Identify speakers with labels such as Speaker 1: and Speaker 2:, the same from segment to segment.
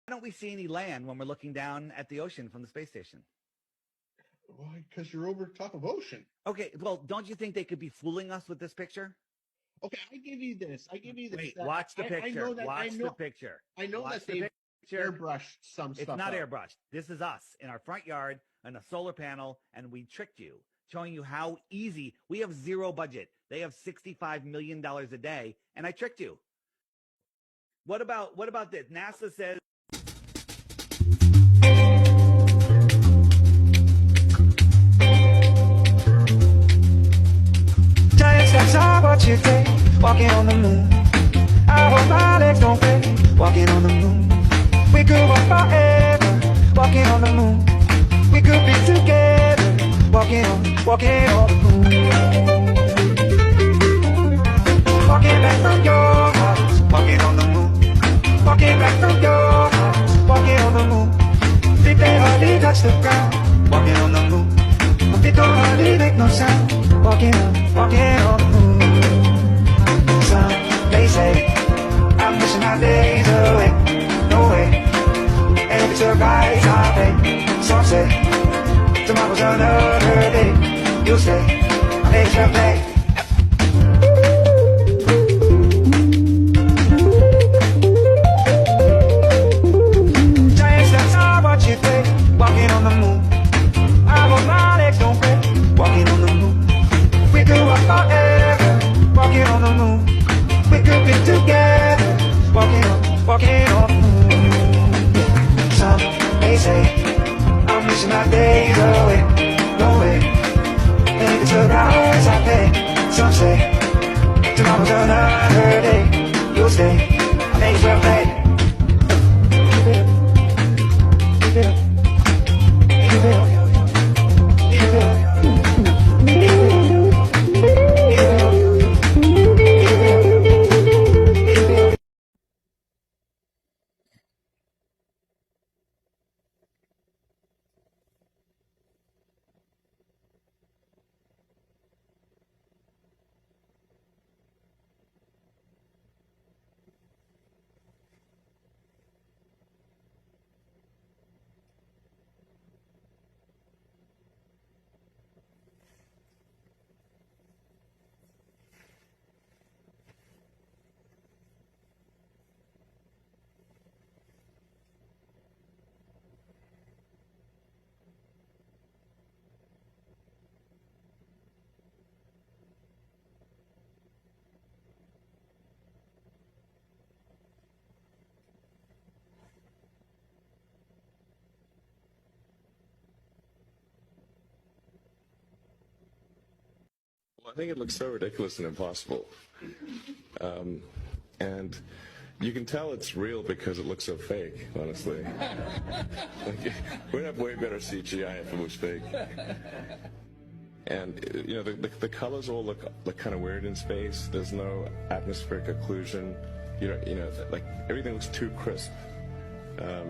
Speaker 1: don't we see any land when we're looking down at the ocean from the space station?
Speaker 2: Why? Because you're over top of ocean.
Speaker 1: Okay, well, don't you think they could be fooling us with this picture?
Speaker 2: Okay, I give you this.
Speaker 1: Wait, watch the picture. Watch the picture.
Speaker 2: I know
Speaker 1: Watch
Speaker 2: that
Speaker 1: the
Speaker 2: they've
Speaker 1: picture.
Speaker 2: airbrushed some stuff.
Speaker 1: It's not
Speaker 2: out.
Speaker 1: airbrushed. This is us in our front yard and a solar panel, and we tricked you, showing you how easy. We have zero budget. They have $65 million a day, and I tricked you. What about this? NASA says.
Speaker 3: Giant steps are what you take, walking on the moon. I hope my legs don't break, walking on the moon. We could walk forever, walking on the moon. We could be together, walking on the moon. Walking back from your house, walking on the moon. Walking back from your house, walking on the moon. Feet they hardly touch the ground, walking on the moon. My feet don't hardly make no sound, walking on the moon. Some may say I'm missing my days away, no way. And if it's a rise, I'll pay. Some say tomorrow's another day. You'll stay, I'll make sure play. Giant steps are what you take, walking on the moon. I hope my legs don't break, walking on the moon. We could walk forever, walking on the moon. We could be together, walking on the moon. Some may say I'm missing my days away, no way. And if it's a rise, I pay. Some say tomorrow's another day. You'll stay, I make sure play. Keep it up, keep it up, keep it up, keep it up.
Speaker 4: Well, I think it looks so ridiculous and impossible. And you can tell it's real because it looks so fake, honestly. Like, we'd have way better CGI if it was fake. And, you know, the colors all look kind of weird in space. There's no atmospheric occlusion. You know, like, everything looks too crisp. But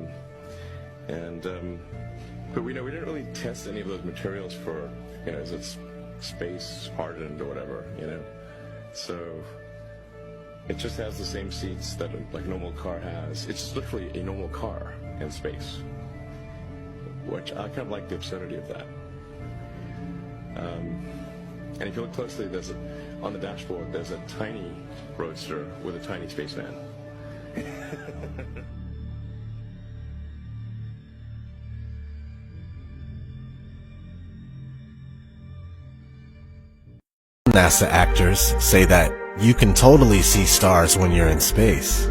Speaker 4: we didn't really test any of those materials for, you know, is it space hardened or whatever, you know. So it just has the same seats that a normal car has. It's just literally a normal car in space, which I kind of like the absurdity of that. And if you look closely, on the dashboard, there's a tiny roadster with a tiny spaceman.
Speaker 5: NASA actors say that you can totally see stars when you're in space.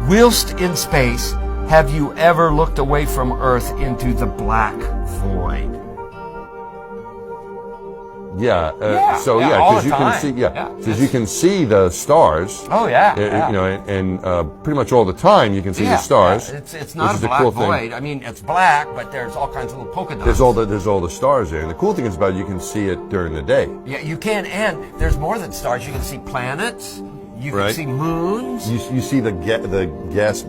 Speaker 6: Whilst in space, have you ever looked away from Earth into the black void?
Speaker 7: Yeah.
Speaker 6: All
Speaker 7: because
Speaker 6: the
Speaker 7: you can
Speaker 6: time.
Speaker 7: see.
Speaker 6: Yeah,
Speaker 7: because you can see the stars.
Speaker 6: Oh yeah.
Speaker 7: You know, and pretty much all the time you can see the stars.
Speaker 6: Yeah. It's not a
Speaker 7: the
Speaker 6: black
Speaker 7: cool
Speaker 6: void.
Speaker 7: thing.
Speaker 6: I mean, it's black, but there's all kinds of little polka dots.
Speaker 7: There's all the stars there, and the cool thing is about it, you can see it during the day.
Speaker 6: Yeah, you can, and there's more than stars. You can see planets. You can see moons.
Speaker 7: You see the gas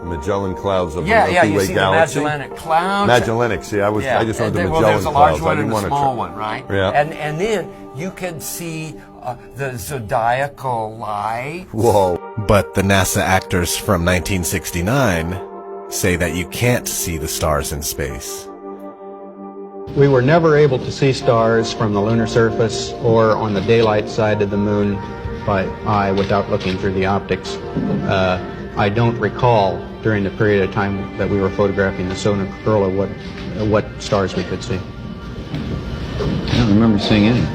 Speaker 7: Magellan clouds of the
Speaker 6: you
Speaker 7: Milky Way
Speaker 6: see
Speaker 7: galaxy.
Speaker 6: the Magellanic Clouds.
Speaker 7: Magellanic. See, I just wanted the Magellan
Speaker 6: there's a large
Speaker 7: clouds.
Speaker 6: one
Speaker 7: I
Speaker 6: and
Speaker 7: didn't
Speaker 6: a
Speaker 7: want
Speaker 6: small
Speaker 7: to.
Speaker 6: one, right?
Speaker 7: Yeah.
Speaker 6: And then you can see the zodiacal light.
Speaker 7: Whoa.
Speaker 5: But the NASA actors from 1969 say that you can't see the stars in space.
Speaker 8: We were never able to see stars from the lunar surface or on the daylight side of the moon by eye without looking through the optics. I don't recall during the period of time that we were photographing the solar corona what stars we could see.
Speaker 9: I don't remember seeing any.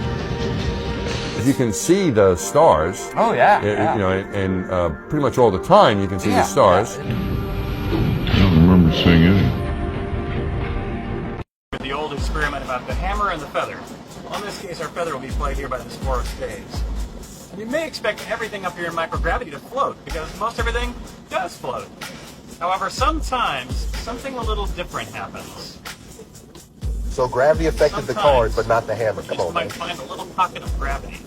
Speaker 7: You can see the stars.
Speaker 6: Oh yeah.
Speaker 7: You know, and pretty much all the time you can see the stars.
Speaker 9: I don't remember seeing any.
Speaker 10: The old experiment about the hammer and the feather. Well, in this case, our feather will be played here by this forest phase. And you may expect everything up here in microgravity to float, because most everything does float. However, sometimes something a little different happens.
Speaker 11: So gravity affected the cars, but not the hammer. Come on,
Speaker 10: You might find a little pocket of gravity.